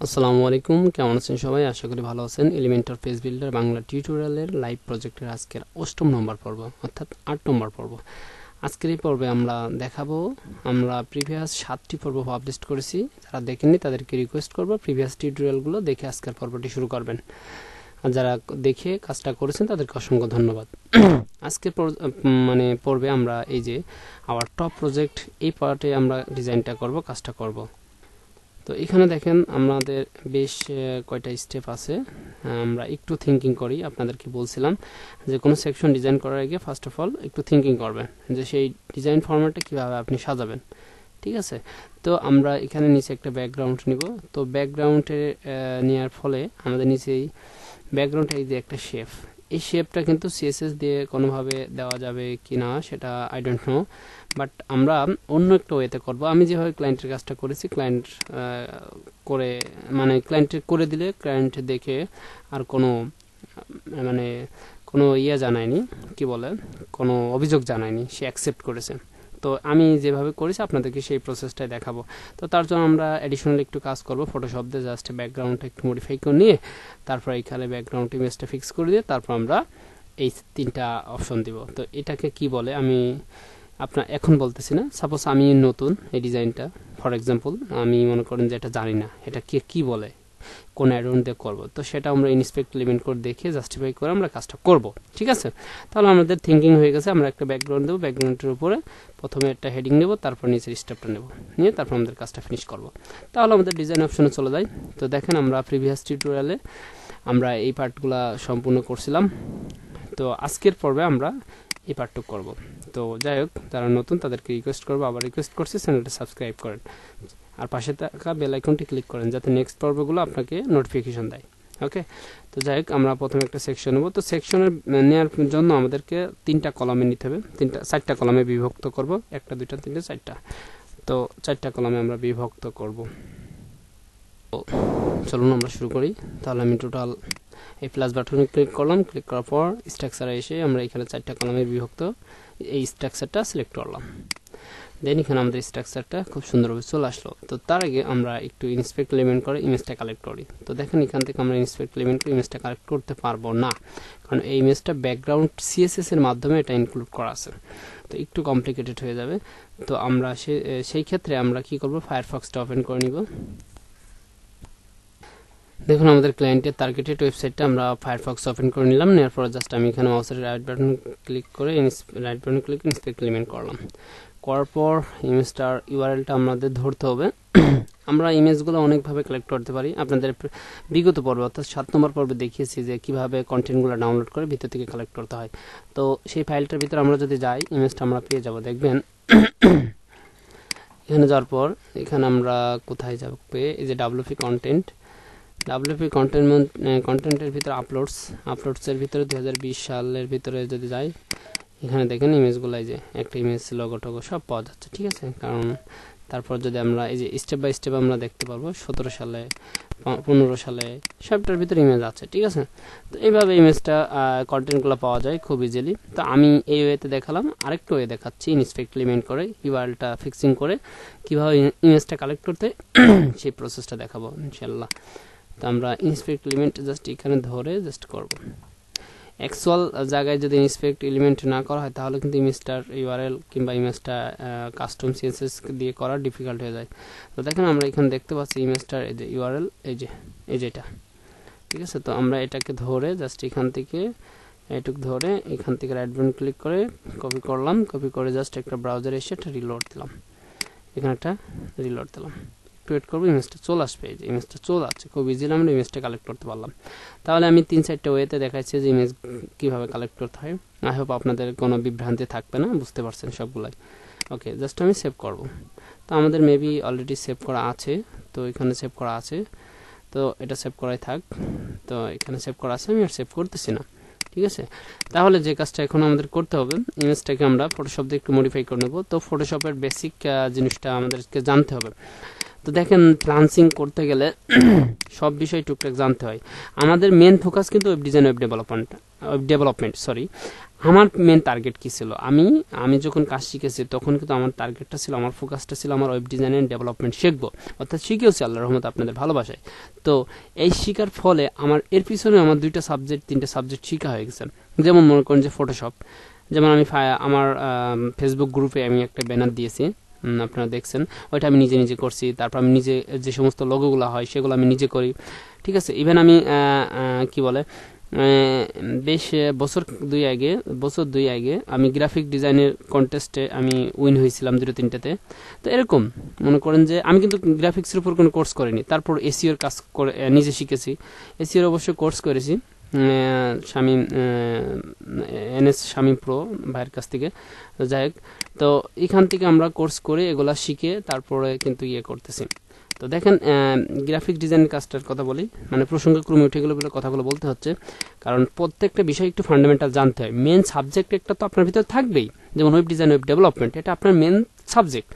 আসসালামু আলাইকুম, কেমন আছেন সবাই? আশা করি ভালো আছেন। এলিমেন্টর পেজ বিল্ডার বাংলা টিউটোরিয়ালের লাইভ প্রজেক্টের আজকের ৮ম নম্বর পর্ব, অর্থাৎ ৮ নম্বর পর্ব। আজকের এই পর্বে আমরা দেখাবো, আমরা প্রিভিয়াস 7টি পর্ব পাবলিশ করেছি। যারা দেখেননি তাদেরকে রিকোয়েস্ট করব প্রিভিয়াস টিউটোরিয়ালগুলো দেখে আজকের পর্বটি শুরু করবেন, আর যারা দেখে কাজটা করেছেন তাদেরকে অসংখ্য ধন্যবাদ। আজকের পর্বে আমরা এই যে আওয়ার টপ প্রজেক্ট, এই পার্টে আমরা ডিজাইনটা করব, কাজটা করব। তো এখানে দেখেন আমাদের বেশ কয়টা স্টেপ আছে। আমরা একটু থিঙ্কিং করি। আপনাদেরকে বলছিলাম যে কোনো সেকশন ডিজাইন করার আগে ফার্স্ট অফ অল একটু থিঙ্কিং করবেন যে সেই ডিজাইন ফরম্যাটটা কীভাবে আপনি সাজাবেন, ঠিক আছে? তো আমরা এখানে নিচে একটা ব্যাকগ্রাউন্ড নিব। তো ব্যাকগ্রাউন্ডে নেওয়ার ফলে আমাদের নিচেই ব্যাকগ্রাউন্ডে এই যে একটা শেপ, এই শেপটা কিন্তু সিএসএস দিয়ে কোনোভাবে দেওয়া যাবে কি না সেটা আই ডোন্ট নো, বাট আমরা অন্য একটা ওয়েতে করব। আমি যেভাবে ক্লায়েন্টের কাজটা করেছি, ক্লায়েন্ট করে ক্লায়েন্টের করে দিলে ক্লায়েন্ট দেখে আর কোনো ইয়ে জানায়নি, কি বলে, কোনো অভিযোগ জানায়নি, সে অ্যাকসেপ্ট করেছে। তো আমি যেভাবে করেছি আপনাদেরকে সেই প্রসেসটাই দেখাবো। তো তার জন্য আমরা অ্যাডিশনাল একটু কাজ করব, ফটোশপ দিয়ে জাস্ট ব্যাকগ্রাউন্ডটা একটু মডিফাই করে নিয়ে তারপর এইখানে ব্যাকগ্রাউন্ড ইমেজটা ফিক্স করে দিয়ে তারপর আমরা এই 3টা অপশন দিব। তো এটাকে কি বলে আমি আপনার এখন বলতেছি না। সাপোজ আমি নতুন এই ডিজাইনটা, ফর এক্সাম্পল আমি মনে করেন যে এটা জানি না এটা কি বলে, কোন অ্যাডন দিয়ে করবো, তো সেটা আমরা ইন্সপেক্ট এলিমেন্ট কোড দেখে জাস্টিফাই করে আমরা কাজটা করব, ঠিক আছে? তাহলে আমাদের থিঙ্কিং হয়ে গেছে। আমরা একটা ব্যাকগ্রাউন্ড দেবো, ব্যাকগ্রাউন্ডের উপরে প্রথমে একটা হেডিং নেব, তারপর নিচের স্টেপটা নেব, নিয়ে তারপর আমাদের কাজটা ফিনিশ করব। তাহলে আমাদের ডিজাইন অপশনে চলে যায়। তো দেখেন আমরা প্রিভিয়াস টিউটোরিয়ালে আমরা এই পার্টগুলো সম্পূর্ণ করছিলাম। তো আজকের পর্বে আমরা এই পার্টটুকু করব। তো যাই হোক, যারা নতুন তাদেরকে রিকোয়েস্ট করবো, আবার রিকোয়েস্ট করছি চ্যানেলটা সাবস্ক্রাইব করেন আর পাশে থাকা বেল আইকনটি ক্লিক করেন যাতে নেক্সট পর্বগুলো আপনাকে নোটিফিকেশন দেয়। ওকে, তো যাই হোক আমরা প্রথমে একটা সেকশন নেব। তো সেকশনের নেওয়ার জন্য আমাদেরকে 3টা কলামে নিতে হবে, 4টা কলামে বিভক্ত করব, 1 2 3 4টা। তো 4টা কলামে আমরা বিভক্ত করব। তো চলুন আমরা শুরু করি। তাহলে আমি টোটাল এই প্লাস বাটনে ক্লিক করলাম, ক্লিক করার পর স্ট্রাকচারে এসে আমরা এখানে 4টা কলামে বিভক্ত এই স্ট্রাকচারটা সিলেক্ট করলাম। দেন এখানে আমাদের স্ট্রাকচারটা খুব সুন্দরভাবে চলে আসলো। তো তার আগে আমরা একটু ইন্সপেক্ট এলিমেন্ট করে ইমেজটা কালেক্ট করি। তো দেখেন এখান থেকে আমরা ইন্সপেক্ট এলিমেন্ট করে ইমেজটা কালেক্ট করতে পারবো না, কারণ এই ইমেজটা ব্যাকগ্রাউন্ড সিএসএস এর মাধ্যমে এটা ইনক্লুড করা আছে। তো একটু কমপ্লিকেটেড হয়ে যাবে। তো আমরা সেই ক্ষেত্রে আমরা কি করব, ফায়ারফক্সটা ওপেন করে নিব। দেখুন আমাদের ক্লায়েন্টের টার্গেটেড ওয়েবসাইটটা আমরা ফায়ারফক্স ওপেন করে নিলাম। নেওয়ার পর জাস্ট আমি এখানে মাউসের রাইট বাটন ক্লিক করে ইন্সপেক্ট এলিমেন্ট করলাম। করার পর ইমেজটার ইউআরএলটা আমাদের ধরতে হবে। আমরা ইমেজগুলো অনেকভাবে কালেক্ট করতে পারি। আপনাদের বিগত পর্বে অর্থাৎ 7 নম্বর পর্বে দেখিয়েছি যে কিভাবে কন্টেন্টগুলো ডাউনলোড করে ভিতর থেকে কালেক্ট করতে হয়। তো সেই ফাইলটার ভিতরে আমরা যদি যাই, ইমেজটা আমরা পেয়ে যাব। দেখবেন এখানে যাওয়ার পর এখানে আমরা কোথায় যাব, এই যে ডাব্লিউপি কন্টেন্টের ভিতরে আপলোডসের ভিতরে 2020 সালের ভিতরে যদি যাই, এখানে দেখেন ইমেজগুলো, এই যে একটা ইমেজ, লোগো টোগো সব পাওয়া যাচ্ছে, ঠিক আছে? কারণ তারপর যদি আমরা এই যে স্টেপ বাই স্টেপ আমরা দেখতে পারবো 17 সালে 15 সালে সবটার ভিতরে ইমেজ আছে, ঠিক আছে? তো এইভাবে ইমেজটা কন্টেন্টগুলো পাওয়া যায় খুব ইজিলি। তো আমি এই ওয়েতে দেখালাম, আরেকটা ওয়ে দেখাচ্ছি ইন্সপেক্ট এলিমেন্ট করে ইউআরএলটা ফিক্সিং করে কিভাবে ইমেজটা কালেক্ট করতে সেই প্রসেসটা দেখাবো ইনশাল্লাহ। তো আমরা ইন্সপেক্ট এলিমেন্ট জাস্ট এখানে ধরে জাস্ট করব। অ্যাকচুয়াল জায়গায় যদি ইন্সপেক্ট এলিমেন্ট না করা হয় তাহলে কিন্তু ইমেজটার ইউআরএল কিংবা ইমেজটা কাস্টম সিএসএস দিয়ে করা ডিফিকাল্ট হয়ে যায়। তো দেখেন আমরা এখানে দেখতে পাচ্ছি ইমেজটার এই যে ইউআরএল, এই যে এটা, ঠিক আছে? তো আমরা এটাকে ধরে জাস্ট এখান থেকে এটুক ধরে এখান থেকে রাইট বাটন ক্লিক করে কপি করলাম। কপি করে জাস্ট একটা ব্রাউজারে এসে একটা রিলোড দিলাম, এখানে একটা রিলোড দিলাম, ওয়েট করবো, ইমেজটা চলে আসবে। এই যে ইমেজটা চলে আসছে, খুব ইজিলি আমরা ইমেজটা কালেক্ট করতে পারলাম। তাহলে আমি 3-4টা ওয়েতে দেখাচ্ছি যে ইমেজ কিভাবে কালেক্ট করতে হয়। আই হোপ আপনাদের কোনো বিভ্রান্তি থাকবে না, বুঝতে পারছেন সবগুলাই। ওকে, জাস্ট আমি সেভ করব। তো আমাদের মেবি অলরেডি সেভ করা আছে, তো এখানে সেভ করা আছে, তো এটা সেভ করাই থাক। তো এখানে সেভ করা আছে, আমি আর সেভ করতেছি না, ঠিক আছে? তাহলে যে কাজটা এখন আমাদের করতে হবে, ইমেজটাকে আমরা ফটোশপ দিয়ে একটু মডিফাই করে নেব। তো ফটোশপের বেসিক জিনিসটা আমাদেরকে জানতে হবে। তো দেখেন ফ্রিল্যান্সিং করতে গেলে সব বিষয় টুকটাক জানতে হয়। আমাদের মেন ফোকাস কিন্তু ওয়েব ডিজাইন, ওয়েব ডেভেলপমেন্ট, আমার মেন টার্গেট কি ছিল, আমি যখন কাজ শিখেছি তখন কিন্তু আমার টার্গেটটা ছিল, আমার ফোকাসটা ছিল আমার ওয়েব ডিজাইন এন্ড ডেভেলপমেন্ট শিখবো, অর্থাৎ শিখেওছি আল্লাহর রহমতে আপনাদের ভালোবাসায়। তো এই শিখার ফলে আমার এর পিছনে আমার 2টা সাবজেক্ট 3টা সাবজেক্ট শিখা হয়ে গেছে। যেমন মনে করেন যে ফটোশপ, যেমন আমি আমার ফেসবুক গ্রুপে আমি একটা ব্যানার দিয়েছি, আপনারা দেখছেন, ওইটা আমি নিজে নিজে করছি। তারপর আমি নিজে যে সমস্ত লোগোগুলো হয় সেগুলো আমি নিজে করি, ঠিক আছে। ইভেন আমি কি বলে বেশ বছর দুই আগে আমি গ্রাফিক ডিজাইনের কন্টেস্টে আমি উইন হয়েছিলাম 2-3টাতে। তো এরকম মনে করেন যে আমি কিন্তু গ্রাফিক্সের উপর কোনো কোর্স করিনি, তারপর এসইওর কাজ করে নিজে শিখেছি। এসইওর অবশ্য কোর্স করেছি শামীম NS শামীম প্রো ভাইয়ের কাছ থেকে। যাই হোক, তো এখান থেকে আমরা কোর্স করে এগুলা শিখে তারপরে কিন্তু করতেছি। তো দেখেন গ্রাফিক ডিজাইনের কাজটার কথা বলি, মানে প্রসঙ্গক্রমে উঠে গেলে কথাগুলো বলতে হচ্ছে, কারণ প্রত্যেকটা বিষয় একটু ফান্ডামেন্টাল জানতে হয়। মেন সাবজেক্ট একটা তো আপনার ভিতরে থাকবেই, যেমন ওয়েব ডিজাইন ওয়েব ডেভেলপমেন্ট, এটা আপনার মেন সাবজেক্ট।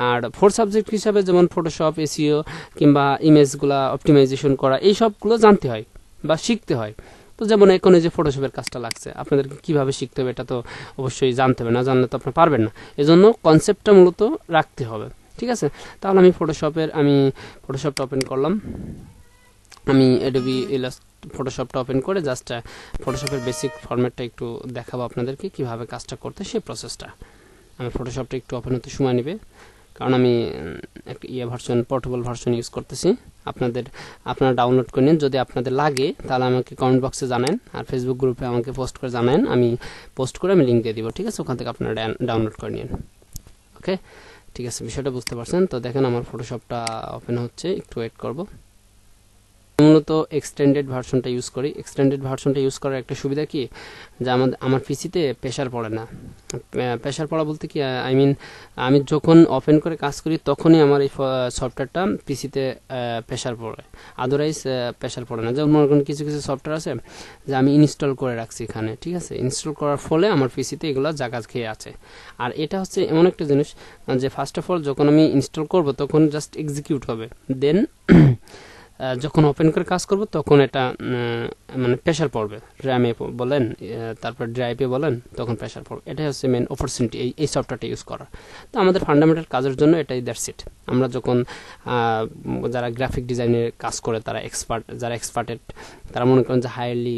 আর 4 সাবজেক্ট হিসাবে যেমন ফটোশপ, এসইও কিংবা ইমেজগুলা অপটিমাইজেশন করা, এই সবগুলো জানতে হয় বা শিখতে হয়। তো যেমন এখন এই যে ফটোশপের কাজটা লাগছে, আপনাদেরকে কিভাবে শিখতে হবে এটা তো অবশ্যই জানতে হবে, না জানলে তো আপনি পারবেন না। এজন্য কনসেপ্টটা মূলত রাখতে হবে, ঠিক আছে। তাহলে আমি ফটোশপটা ওপেন করলাম, আমি অ্যাডোবি ফটোশপটা ওপেন করে জাস্ট ফটোশপের বেসিক ফরম্যাটটা একটু দেখাবো আপনাদেরকে কিভাবে কাজটা করতে, সেই প্রসেসটা। আমি ফটোশপটা একটু ওপেন হতে সময় নেবে, কারণ আমি একটা ভার্সন, পোর্টেবল ভার্সন ইউজ করতেছি। আপনারা ডাউনলোড করে নিন, যদি আপনাদের লাগে তাহলে আমাকে কমেন্ট বক্সে জানান, আর ফেসবুক গ্রুপে আমাকে পোস্ট করে জানান, আমি পোস্ট করে আমি লিঙ্ক দিয়ে দিব, ঠিক আছে। ওখান থেকে আপনারা ডাউনলোড করে নিন, ওকে, ঠিক আছে। বিষয়টা বুঝতে পারছেন। তো দেখেন আমার ফটোশপটা ওপেন হচ্ছে, একটু ওয়েট করব। মূলত এক্সটেন্ডেড ভার্সনটা ইউজ করি। এক্সটেন্ডেড ভার্সনটা ইউজ করার একটা সুবিধা কি, যে আমার পিসিতে প্রেশার পড়ে না। প্রেশার পড়া বলতে কি, আমি যখন ওপেন করে কাজ করি তখনই আমার এই সফটওয়্যারটা পিসিতে প্রেশার পড়ে, আদারওয়াইজ প্রেশার পড়ে না। যেমন মনে করেন কিছু সফটওয়্যার আছে যে আমি ইনস্টল করে রাখছি এখানে, ঠিক আছে। ইনস্টল করার ফলে আমার পিসিতে এগুলো জায়গা খেয়ে আছে। আর এটা হচ্ছে এমন একটা জিনিস যে ফার্স্ট অফ অল যখন আমি ইনস্টল করব তখন জাস্ট এক্সিকিউট হবে, দেন যখন ওপেন করে কাজ করব তখন এটা মানে প্রেশার পড়বে, র্যামে বলেন তারপর ড্রাইভে বলেন, তখন প্রেশার পড়বে। এটাই হচ্ছে মেন অপরচুনিটি এই সফটওয়্যারটা ইউজ করা। তো আমাদের ফান্ডামেন্টাল কাজের জন্য এটাই দ্যাটস ইট। আমরা যখন যারা গ্রাফিক ডিজাইনের কাজ করে যারা এক্সপার্টেড, তারা মনে করেন যে হাইলি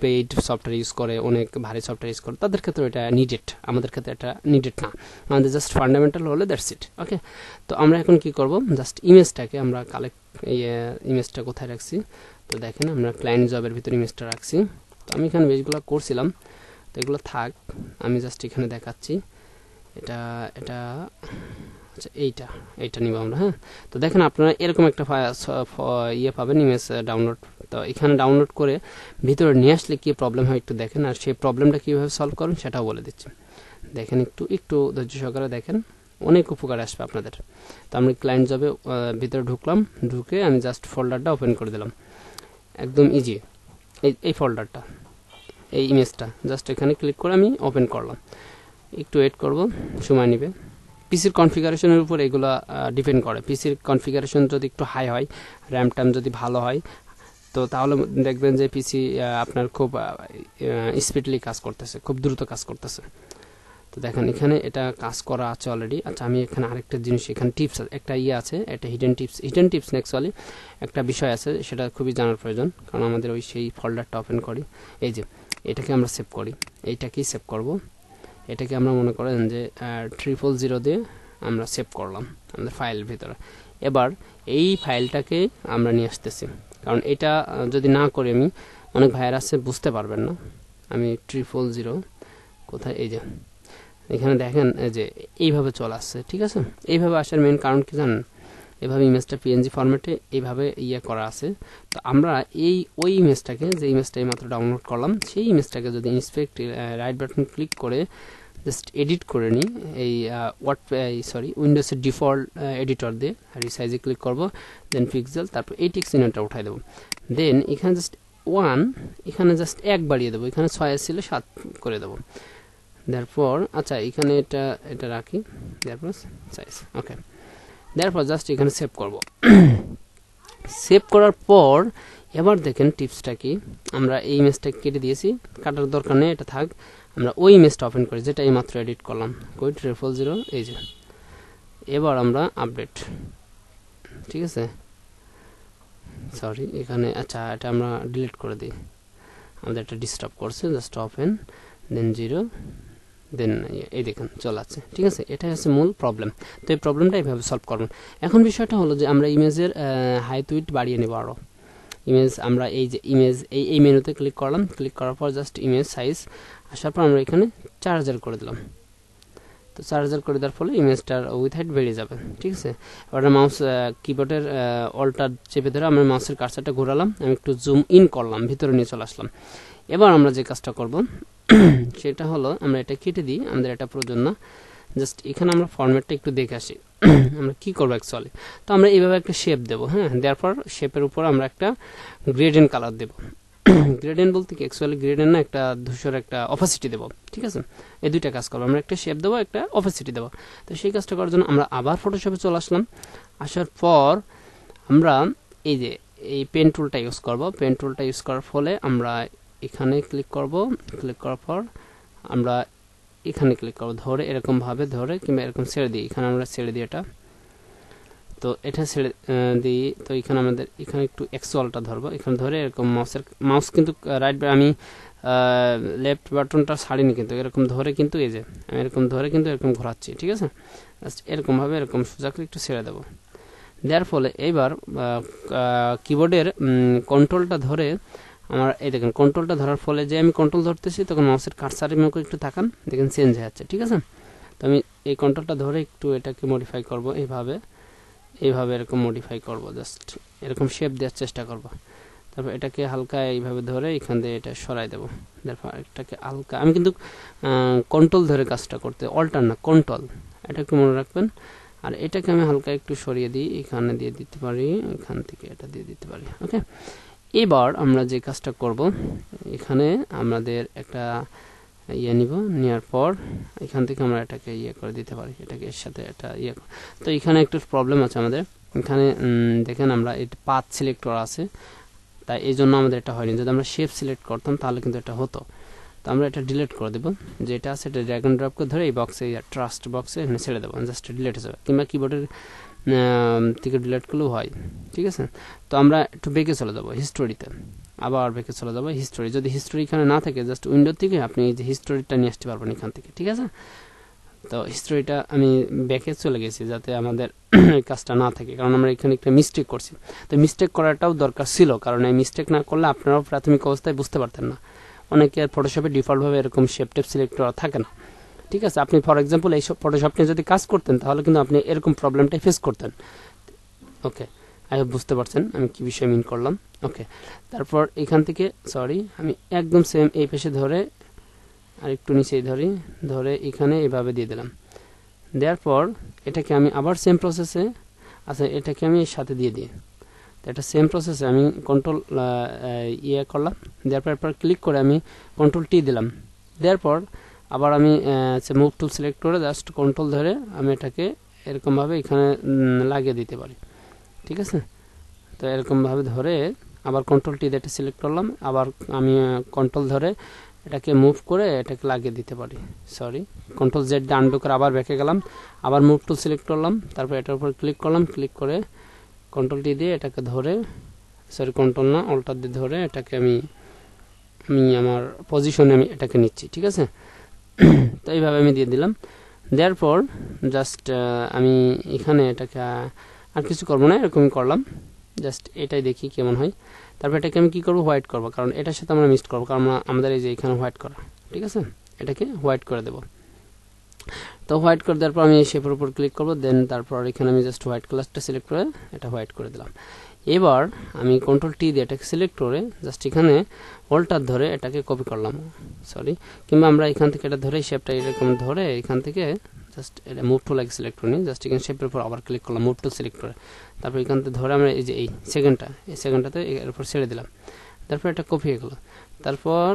পেইড সফটওয়্যার ইউজ করে, অনেক ভারী সফটওয়্যার ইউজ করে, তাদের ক্ষেত্রে এটা নিডেড, আমাদের ক্ষেত্রে এটা নিডেড না। আমাদের জাস্ট ফান্ডামেন্টাল হলে দ্যাটস ইট, ওকে। তো আমরা এখন কি করব, জাস্ট ইমেজটাকে আমরা এই ইমেজটা কোথায় রাখছি, তো দেখেন আমরা ক্লায়েন্ট জবের ভিতরে ইমেজটা রাখছি। তো আমি এখানে বেশগুলো করছিলাম, তো এগুলো থাক, আমি জাস্ট এখানে দেখাচ্ছি। এটা আচ্ছা এইটা নিব আমরা, হ্যাঁ। তো দেখেন আপনারা এরকম একটা পাবেন, ইমেজ ডাউনলোড। তো এখানে ডাউনলোড করে ভিতরে নিয়ে আসলে কি প্রবলেম হয় একটু দেখেন, আর সেই প্রবলেমটা কীভাবে সলভ করুন সেটাও বলে দিচ্ছি। দেখেন একটু ধৈর্য সহকারে দেখেন, অনেক উপকার আসবে আপনাদের। তো আমি ক্লায়েন্ট জবে ভিতরে ঢুকে আমি জাস্ট ফোল্ডারটা ওপেন করে দিলাম, একদম ইজি। এই ফোল্ডারটা, এই ইমেজটা জাস্ট এখানে ক্লিক করে আমি ওপেন করলাম। একটু ওয়েট করব, সময় নেবে। পিসির কনফিগারেশনের উপর এগুলো ডিপেন্ড করে। পিসির কনফিগারেশন যদি একটু হাই হয়, র্যাম ট্যাম যদি ভালো হয়, তো তাহলে দেখবেন যে পিসি আপনার খুব স্পিডলি কাজ করতেছে, খুব দ্রুত কাজ করতেছে। তো দেখেন এখানে এটা কাজ করা আছে অলরেডি। আচ্ছা, আমি এখানে আরেকটা জিনিস, এখানে টিপস একটা আছে, এটা হিডেন টিপস অ্যাকচুয়ালি একটা বিষয় আছে, সেটা খুবই জানার প্রয়োজন, কারণ আমাদের সেই ফোল্ডারটা ওপেন করি। এই যে এটাকে আমরা সেভ করি, এইটাকেই সেভ করব। এটাকে আমরা মনে করেন যে 000 দিয়ে আমরা সেভ করলাম আমাদের ফাইলের ভিতরে। এবার এই ফাইলটাকে আমরা নিয়ে আসতেছি, কারণ এটা যদি না করি আমি, অনেক ভাইয়ার আছে বুঝতে পারবেন না। আমি 000 কোথায়, এই যে এখানে দেখেন যে এইভাবে চলে আসছে, ঠিক আছে। এইভাবে আসার মেন কারণ কি জানেন, এভাবে ইমেজটা পিএনজি ফরম্যাটে এইভাবে করা আছে। তো আমরা ওই ইমেজটাকে, যে ইমেজটা মাত্র ডাউনলোড করলাম, সেই ইমেজটাকে যদি ইন্সপেক্ট রাইট বাটন ক্লিক করে জাস্ট এডিট করে নিই, উইন্ডোজের ডিফল্ট এডিটর দিয়ে রিসাইজে ক্লিক করব, দেন পিক্সেল, তারপর এই টেক্সট ইনটা উঠাই দেবো। দেন এখানে জাস্ট 1, এখানে জাস্ট 1 বাড়িয়ে দেবো, এখানে 6 ছিল 7 করে দেবো। তারপর আচ্ছা এখানে এটা রাখি, তারপর সাইজ, ওকে। তারপর জাস্ট এখানে সেভ করব। সেভ করার পর এবার দেখেন টিপসটা কি, আমরা এই ইমেজটা কেটে দিয়েছি, কাটার দরকার নেই, এটা থাক। আমরা ওই ইমেজটা ওপেন করি যেটা এইমাত্র এডিট করলাম, কুইট রেফল 0, এই যে। এবার আমরা আপডেট, ঠিক আছে, সরি এখানে, আচ্ছা এটা আমরা ডিলিট করে দিই, আমাদের এটা ডিস্টার্ব করছে। জাস্ট ওপেন, দেন 0, দেন এই দেখুন চলে আসছে, ঠিক আছে। এটাই হচ্ছে মূল প্রবলেম। তো এই প্রবলেমটা এইভাবে সলভ করবেন। এখন বিষয়টা হলো যে আমরা ইমেজের হাইট উইডথ বাড়িয়ে নেব আরও। ইমেজ আমরা এই যে ইমেজ এই মেনুতে ক্লিক করলাম, ক্লিক করার পর জাস্ট ইমেজ সাইজ আসার পর আমরা এখানে 4000 করে দিলাম। তো 4000 করে দেওয়ার ফলে ইমেজটার উইথ হাইট বেড়ে যাবে, ঠিক আছে। এবার মাউস কিবোর্ডের অল্টার চেপে ধরে আমরা মাউসের কার্সারটা ঘোরালাম, আমি একটু জুম ইন করলাম, ভিতরে নিয়ে চলে আসলাম। এবার আমরা যে কাজটা করব সেটা হলো আমরা এটা কেটে দিই, আমাদের এটা প্রয়োজন না। জাস্ট এখানে আমরা ফরম্যাটটা একটু দেখে আসি আমরা কি করবো অ্যাকচুয়ালি। তো আমরা এইভাবে একটা শেপ দেবো, হ্যাঁ, দেওয়ার পর শেপের উপর আমরা একটা গ্রেডিয়েন্ট কালার দেবো। গ্রেডিয়েন্ট বলতে কি অ্যাকচুয়ালি গ্রেডিয়েন্ট না, একটা ধূসর একটা অপাসিটি দেবো, ঠিক আছে। এই দুইটা কাজ করবো, আমরা একটা শেপ দেবো, একটা অপাসিটি দেবো। তো সেই কাজটা করার জন্য আমরা আবার ফটোশপে চলে আসলাম। আসার পর আমরা এই যে এই পেন টুলটা ইউজ করব। পেন টুলটা ইউজ করার ফলে আমরা এখানে ক্লিক করব, ক্লিক করার পর আমরা এখানে ক্লিক করব, ধরে এরকম ভাবে ধরে কিংবা এরকম ছেড়ে দিই, এখানে আমরা ছেড়ে দিই এটা। তো এটা ছেড়ে দিই। তো এখানে আমাদের এখানে একটু এক্সওয়ালটা ধরবো, এখানে ধরে এরকম মাউস কিন্তু রাইট, আমি লেফট বাটনটা ছাড়িনি কিন্তু, এরকম ধরে কিন্তু এই যে আমি এরকম ধরে কিন্তু এরকম ঘোরাচ্ছি, ঠিক আছে। জাস্ট এরকম ভাবে এরকম সোজা করে একটু ছেড়ে দেবো। দেওয়ার ফলে এইবার কিবোর্ডের কন্ট্রোলটা ধরে আমার এই দেখেন কন্ট্রোলটা ধরার ফলে যে আমি কন্ট্রোল ধরতেছি তখন মাউসের কার্সারের মুখে একটু তাকান, দেখেন চেঞ্জ হয়ে যাচ্ছে, ঠিক আছে। তো আমি এই কন্ট্রোলটা ধরে একটু এটাকে মডিফাই করব, এইভাবে এরকম মডিফাই করব, জাস্ট এরকম শেপ দেওয়ার চেষ্টা করব। তারপর এটাকে হালকা এইভাবে ধরে এখান দিয়ে এটা সরাই দেবো। তারপর এটাকে হালকা, আমি কিন্তু কন্ট্রোল ধরে কাজটা করতে, অল্টার না কন্ট্রোল, এটা একটু মনে রাখবেন। আর এটাকে আমি হালকা একটু সরিয়ে দিই, এখানে দিয়ে দিতে পারি, এখান থেকে এটা দিয়ে দিতে পারি, ওকে। এবার আমরা যে কাজটা করব, এখানে আমাদের একটা নিব, নেওয়ার পর এখান থেকে আমরা এটাকে করে দিতে পারি, এটাকে এর সাথে এটা তো এখানে একটু প্রবলেম আছে আমাদের। এখানে দেখেন আমরা এটা পাথ সিলেক্ট করা আছে, তাই এই জন্য আমাদের এটা হয়নি। যদি আমরা শেপ সিলেক্ট করতাম তাহলে কিন্তু এটা হতো। তো আমরা এটা ডিলিট করে দেবো, যেটা আছে এটা ড্র্যাগ এন্ড ড্রপ করে ধরে এই বক্সে, ট্রাস্ট বক্সে এখানে ছেড়ে দেবো, জাস্ট ডিলিট হয়ে যাবে, কিংবা কিবোর্ডের থেকে ডিলিট করলেও হয়, ঠিক আছে। তো আমরা একটু বেঁকে চলে যাবো হিস্টোরিতে, আবার বেঁকে চলে যাবো হিস্টোরি। যদি হিস্টোরি এখানে না থাকে জাস্ট উইন্ডো থেকে আপনি এই যে হিস্টোরিটা নিয়ে আসতে পারবেন এখান থেকে, ঠিক আছে। তো হিস্টোরিটা আমি ব্যাকে চলে গেছি যাতে আমাদের এই কাজটা না থাকে, কারণ আমরা এখানে একটা মিস্টেক করছি। তো মিস্টেক করাটাও দরকার ছিল, কারণ এই মিস্টেক না করলে আপনারাও প্রাথমিক অবস্থায় বুঝতে পারতেন না। অনেকে ফটোশপে ডিফল্টভাবে এরকম শেপ টেপ সিলেক্ট করা থাকে না, ঠিক আছে। আপনি ফর এক্সাম্পল এই ফটোশপ নিয়ে যদি কাজ করতেন তাহলে কিন্তু আপনি এরকম প্রবলেমটাই ফেস করতেন, ওকে। আই হোপ বুঝতে পারছেন আমি কি বিষয় মিন করলাম, ওকে। তারপর এখান থেকে সরি আমি একদম সেম এই পাশে ধরে আর একটু নিচেই ধরে এখানে এইভাবে দিয়ে দিলাম। দেওয়ার পর এটাকে আমি আবার সেম প্রসেসে, আচ্ছা এটাকে আমি এর সাথে দিয়ে দিই। তো এটা সেম প্রসেসে আমি কন্ট্রোল করলাম, দেওয়ার পর ক্লিক করে আমি কন্ট্রোল টি দিলাম। দেওয়ার পর আবার আমি মুভ টুল সিলেক্ট করে জাস্ট কন্ট্রোল ধরে আমি এটাকে এরকমভাবে এখানে লাগিয়ে দিতে পারি, ঠিক আছে। তো এরকমভাবে ধরে আবার কন্ট্রোল টি দিয়ে সিলেক্ট করলাম, আবার আমি কন্ট্রোল ধরে এটাকে মুভ করে এটাকে লাগিয়ে দিতে পারি, সরি কন্ট্রোল জেড দিয়ে আনডু করে আবার ব্যাকে গেলাম, আবার মুভ টুল সিলেক্ট করলাম, তারপর এটার উপর ক্লিক করলাম, ক্লিক করে কন্ট্রোল টি দিয়ে এটাকে ধরে, সরি কন্ট্রোল না অল্টার দিয়ে ধরে এটাকে আমি আমার পজিশনে আমি এটাকে নিচ্ছি, ঠিক আছে। তো এইভাবে আমি দিয়ে দিলাম। দেওয়ার পর জাস্ট আমি এখানে এটাকে আর কিছু করবো না, এরকমই করলাম, জাস্ট এটাই দেখি কেমন হয়। তারপর এটাকে আমি কি করবো, হোয়াইট করবো, কারণ এটার সাথে আমরা মিক্সড করবো, কারণ আমাদের এই যে এখানে হোয়াইট করা, ঠিক আছে। এটাকে হোয়াইট করে দেবো। তো হোয়াইট করে দেওয়ার পর আমি এই শেপের উপর ক্লিক করবো, দেন তারপর এখানে আমি জাস্ট হোয়াইট কালারটা সিলেক্ট করে এটা হোয়াইট করে দিলাম। এবার আমি কন্ট্রোল টি দিয়ে এটাকে সিলেক্ট করে জাস্ট এখানে অল্টার ধরে এটাকে কপি করলাম, সরি, কিংবা আমরা এখান থেকে এটা ধরে শেপটা এরকম ধরে এখান থেকে জাস্ট এটা মুভ টুল লাগে সিলেক্ট করে নিই, জাস্ট এখানে শেপের উপর আবার ক্লিক করলাম, মুভ টুল সিলেক্ট করে, তারপর এখান থেকে ধরে আমরা এই যে এই সেকেন্ডটাতে এর উপর ছেড়ে দিলাম। তারপর এটা কপি হয়ে গেলো। তারপর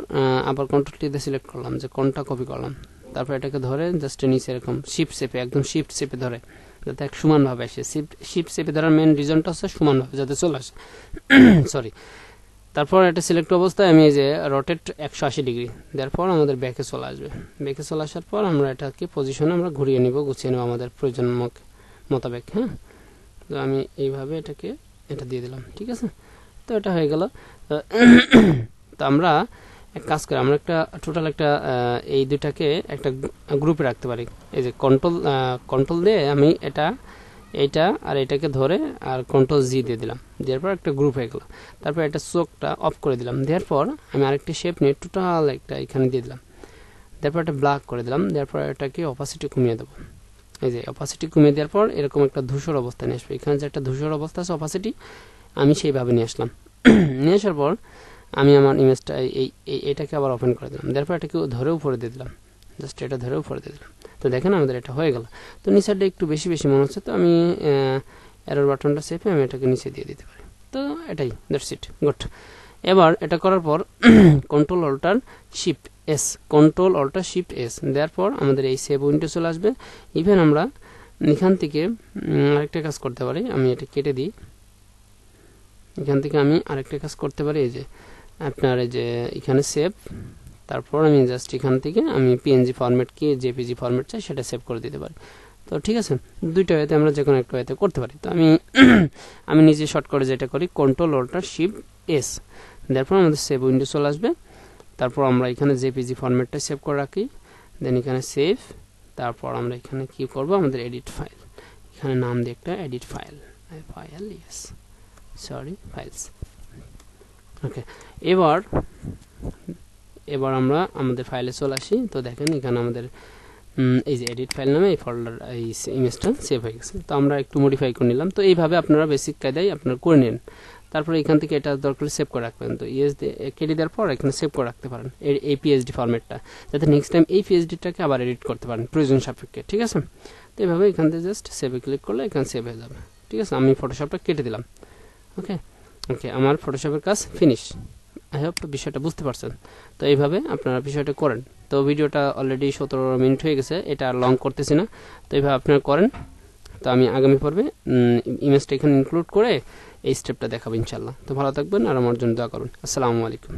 আবার কন্ট্রোল টি দিয়ে সিলেক্ট করলাম যে কোনটা কপি করলাম, তারপর এটাকে ধরে জাস্ট নিচে এরকম শিফট শেপে, একদম শিফট শেপে ধরে যাতে এক সমানভাবে আসে। শিফট শেপে ধরার মেন রিজনটা হচ্ছে সমানভাবে যাতে চলে আসে, সরি। তারপর এটা সিলেক্ট অবস্থায় আমি এই যে রোটেট 180 ডিগ্রি দেওয়ার পর আমাদের ব্যাকে চলে আসবে। ব্যাকে চলে আসার পর আমরা এটাকে পজিশনে আমরা ঘুরিয়ে নিব, গুছিয়ে নেব আমাদের প্রয়োজন মোতাবেক। হ্যাঁ, তো আমি এইভাবে এটা দিয়ে দিলাম। ঠিক আছে, তো এটা হয়ে গেল। তো আমরা এক কাজ করি, আমরা টোটাল এই দুটাকে একটা গ্রুপে রাখতে পারি। এই যে কন্ট্রোল দিয়ে আমি এইটা আর এটাকে ধরে আর কন্ট্রোল জি দিয়ে দিলাম, দেওয়ার পর একটা গ্রুপ হয়ে গেল। তারপর এটা চোখটা অফ করে দিলাম, দেওয়ার পর আমি আরেকটা শেপ নিয়ে টোটাল এখানে দিয়ে দিলাম, তারপর এটা ব্ল্যাক করে দিলাম, দেওয়ার পর এটাকে অপাসিটি কমিয়ে দেবো। এই যে অপাসিটি কমিয়ে দেওয়ার পর এরকম একটা ধূসর অবস্থা নিয়ে আসবে। এখানে যে একটা ধূসর অবস্থা আছে অপাসিটি, আমি সেইভাবে নিয়ে আসলাম। নিয়ে আসার পর আমি আমার ইমেজটা এটাকে আবার ওপেন করে দিলাম, দেওয়ার পর এটাকে ধরে উপরে দিয়ে দিলাম, জাস্ট এটা ধরে উপরে দিয়ে দিলাম। তো দেখেন আমাদের এটা হয়ে গেল। তো নিচেরটা একটু বেশি মনে হচ্ছে, তো আমি এরর বাটনটা চেপে আমি এটাকে নিচে দিয়ে দিতে পারি। তো এটাই, দ্যাটস ইট, গুড। এবার এটা করার পর কন্ট্রোল অল্টার শিফট এস দেওয়ার পর আমাদের এই সেভ উইন্ডো চলে আসবে। ইভেন আমরা এখান থেকে আরেকটা কাজ করতে পারি, আমি এটা কেটে দিই। এখান থেকে আমি আরেকটা কাজ করতে পারি, এই যে আপনার এই যে এখানে সেভ, তারপর আমি জাস্ট এখান থেকে আমি পিএনজি ফরম্যাট কি জেপিজি ফরম্যাট চাই সেটা সেভ করে দিতে পারি। তো ঠিক আছে, দুইটা ওয়েতে আমরা যে কোনো একটা ওয়েতে করতে পারি। তো আমি নিজে শর্টকাটে যেটা করি, কন্ট্রোল অল্টার শিফট এস, তারপর আমাদের সেভ উইন্ডো চলে আসবে। তারপর আমরা এখানে জেপিজি ফরম্যাটটা সেভ করে রাখি, দেন এখানে সেভ। তারপর আমরা এখানে কি করব, আমাদের এডিট ফাইল, এখানে নাম দিয়ে একটা এডিট ফাইলস। ওকে, এবার আমরা আমাদের ফাইলে চলে আসি। তো দেখেন এখানে আমাদের এই যে এডিট ফাইল নামে এই ফোল্ডার এই ইমেজটা সেভ হয়ে গেছে। তো আমরা একটু মডিফাই করে নিলাম। তো এইভাবে আপনারা বেসিক কায়দায় আপনারা করে নিন। তারপরে এখান থেকে এটা দরকার সেভ করে রাখবেন। তো ইএস কেটে দেওয়ার পর এখানে সেভ করে রাখতে পারেন এই পিএইচডি ফরম্যাটটা, যাতে নেক্সট টাইম এই পিএইচডিটাকে আবার এডিট করতে পারেন প্রয়োজন সাপেক্ষে। ঠিক আছে, তো এইভাবে এখান থেকে জাস্ট সেভে ক্লিক করলে এখানে সেভ হয়ে যাবে। ঠিক আছে, আমি ফটোশপটা কেটে দিলাম। ওকে, আমার ফটোশপের কাজ ফিনিশ। আই হোপ বিষয়টা বুঝতে পারছেন। তো এইভাবে আপনারা বিষয়টা করেন। তো ভিডিওটা অলরেডি 17 মিনিট হয়ে গেছে, এটা আর লং করতেছি না। তো এইভাবে আপনারা করেন। তো আমি আগামী পর্বে ইমেজটা এখানে ইনক্লুড করে এই স্টেপটা দেখাবো ইনশাল্লাহ। তো ভালো থাকবেন আর আমার জন্য দোয়া করুন। আসসালামু আলাইকুম।